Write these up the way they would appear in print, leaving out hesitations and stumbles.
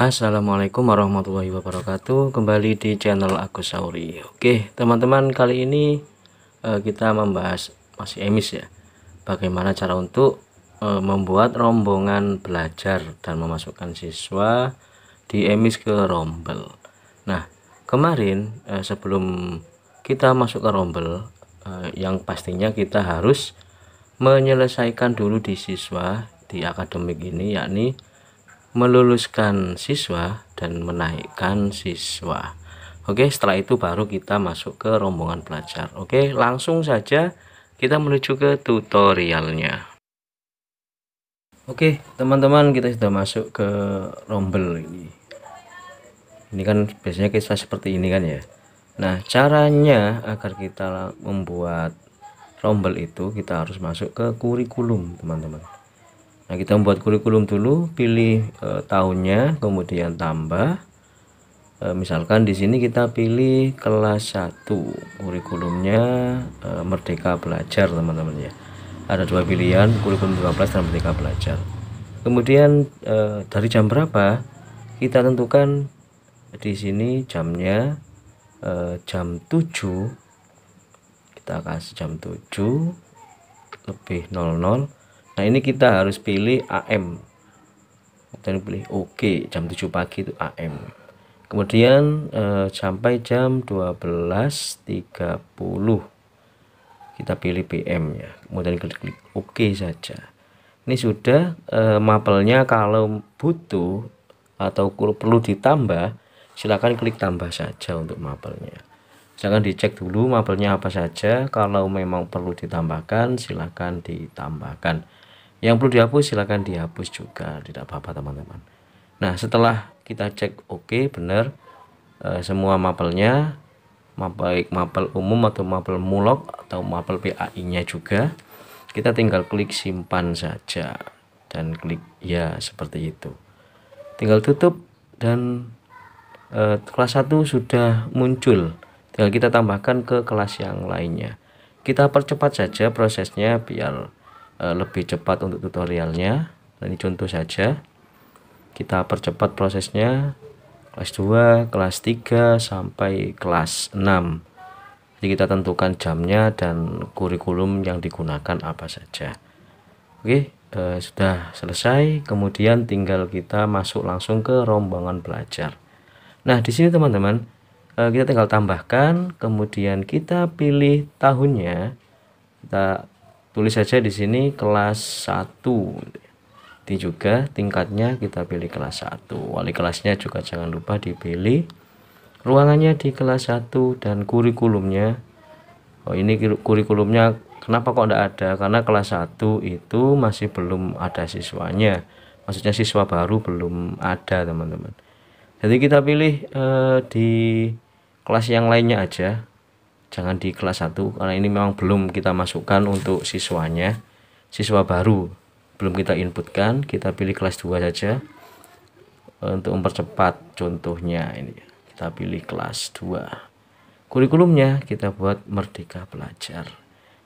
Assalamualaikum warahmatullahi wabarakatuh. Kembali di channel Agus Sauri. Oke teman-teman, kali ini kita membahas masih emis ya, bagaimana cara untuk membuat rombongan belajar dan memasukkan siswa di emis ke rombel. Nah kemarin sebelum kita masuk ke rombel, yang pastinya kita harus menyelesaikan dulu di siswa di akademik ini, yakni meluluskan siswa dan menaikkan siswa. Oke, setelah itu baru kita masuk ke rombongan belajar. Oke, langsung saja kita menuju ke tutorialnya. Oke teman-teman, kita sudah masuk ke rombel ini. Ini kan biasanya kisah seperti ini kan ya. Nah caranya agar kita membuat rombel itu, kita harus masuk ke kurikulum teman-teman. Nah kita membuat kurikulum dulu, pilih tahunnya, kemudian tambah. Misalkan di sini kita pilih kelas 1, kurikulumnya Merdeka Belajar teman-teman ya. Ada dua pilihan, kurikulum 15 dan Merdeka Belajar. Kemudian dari jam berapa kita tentukan di sini jamnya, jam 7. Kita kasih jam 7 lebih 00. Nah ini kita harus pilih AM dan pilih OK, jam 7 pagi itu AM. Kemudian sampai jam 12.30 kita pilih PM ya, kemudian klik OK saja. Ini sudah mapelnya. Kalau butuh atau perlu ditambah, silakan klik tambah saja untuk mapelnya. Jangan dicek dulu mapelnya apa saja. Kalau memang perlu ditambahkan, silakan ditambahkan. Yang perlu dihapus silakan dihapus juga, tidak apa-apa teman-teman. Nah setelah kita cek oke benar semua mapelnya, baik mapel umum atau mapel mulok atau mapel PAI nya juga, kita tinggal klik simpan saja dan klik ya, seperti itu. Tinggal tutup dan kelas 1 sudah muncul. Tinggal kita tambahkan ke kelas yang lainnya. Kita percepat saja prosesnya biar lebih cepat untuk tutorialnya. Nah, ini contoh saja, kita percepat prosesnya, kelas 2, kelas 3 sampai kelas 6. Jadi kita tentukan jamnya dan kurikulum yang digunakan apa saja. Oke, sudah selesai. Kemudian tinggal kita masuk langsung ke rombongan belajar. Nah di sini teman-teman, kita tinggal tambahkan, kemudian kita pilih tahunnya. Kita tulis saja di sini kelas 1. Ini juga tingkatnya kita pilih kelas 1. Wali kelasnya juga jangan lupa dipilih. Ruangannya di kelas 1 dan kurikulumnya. Oh ini kurikulumnya kenapa kok enggak ada? Karena kelas 1 itu masih belum ada siswanya. Maksudnya siswa baru belum ada teman-teman. Jadi kita pilih di kelas yang lainnya aja, jangan di kelas 1 karena ini memang belum kita masukkan untuk siswanya, siswa baru belum kita inputkan. Kita pilih kelas 2 saja untuk mempercepat contohnya. Ini kita pilih kelas 2. Kurikulumnya kita buat Merdeka Belajar.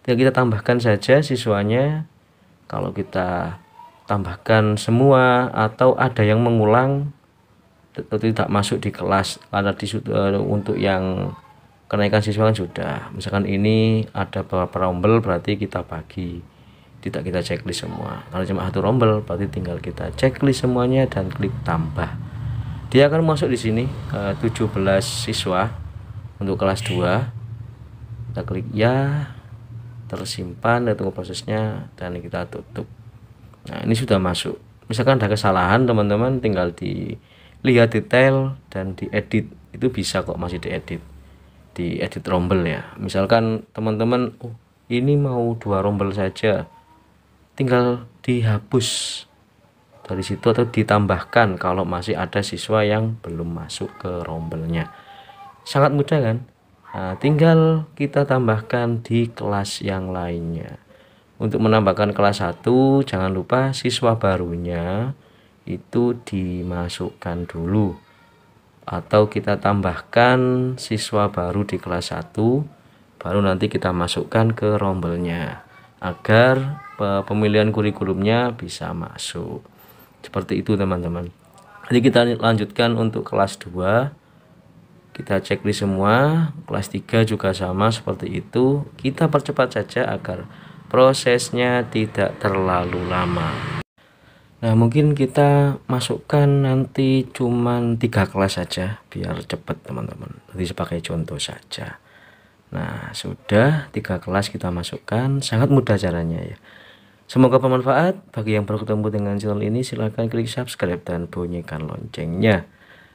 Tinggal kita tambahkan saja siswanya. Kalau kita tambahkan semua atau ada yang mengulang atau tidak masuk di kelas karena untuk yang kenaikan siswa kan sudah, misalkan ini ada beberapa rombel berarti kita bagi, tidak kita checklist semua. Kalau cuma satu rombel berarti tinggal kita checklist semuanya dan klik tambah. Dia akan masuk di sini 17 siswa untuk kelas 2. Kita klik ya, tersimpan, kita tunggu prosesnya dan kita tutup. Nah ini sudah masuk. Misalkan ada kesalahan teman-teman, tinggal dilihat detail dan diedit. Itu bisa kok, masih diedit rombel ya. Misalkan teman-teman ini mau 2 rombel saja, tinggal dihapus dari situ atau ditambahkan kalau masih ada siswa yang belum masuk ke rombelnya. Sangat mudah kan? Nah, tinggal kita tambahkan di kelas yang lainnya. Untuk menambahkan kelas 1 jangan lupa siswa barunya itu dimasukkan dulu, atau kita tambahkan siswa baru di kelas 1 baru nanti kita masukkan ke rombelnya agar pemilihan kurikulumnya bisa masuk. Seperti itu teman-teman. Jadi kita lanjutkan untuk kelas 2, kita checklist semua. Kelas 3 juga sama seperti itu, kita percepat saja agar prosesnya tidak terlalu lama. Nah, mungkin kita masukkan nanti cuman 3 kelas saja biar cepat teman-teman, jadi sebagai contoh saja. Nah, sudah 3 kelas kita masukkan, sangat mudah caranya ya. Semoga bermanfaat. Bagi yang baru ketemu dengan channel ini, silahkan klik subscribe dan bunyikan loncengnya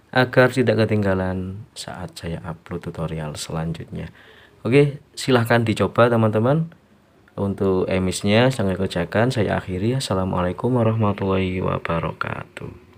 agar tidak ketinggalan saat saya upload tutorial selanjutnya. Oke, silahkan dicoba teman-teman. Untuk emisnya sangat kerjakan, saya akhiri. Assalamualaikum warahmatullahi wabarakatuh.